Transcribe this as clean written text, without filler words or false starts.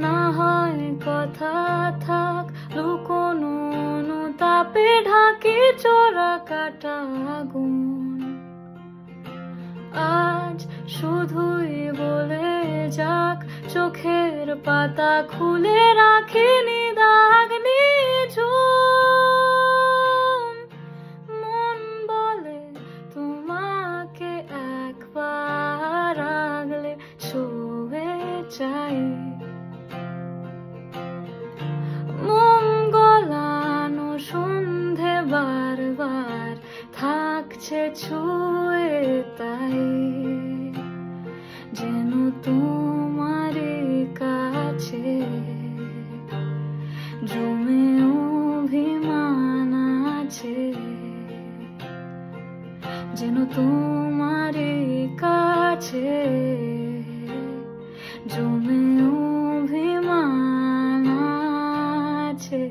না হয় কথা থাক, লুকোনো অনুতাপে ঢাকি চোরা কাটা আগুন। আজ শুধুই বলে যাক, চোখের পাতা খুলে রাখিনি দাগ নিঝুম। মন বলে তোমাকে একবার আগলে ছুঁয়ে চাই। মোম গলানো সন্ধে বারবার থাকছে ছুঁয়ে, তাই যেন তোমারই কাছে জমে অভিমান আছে, যেন তোমারই কাছে জমে অভিমান আছে।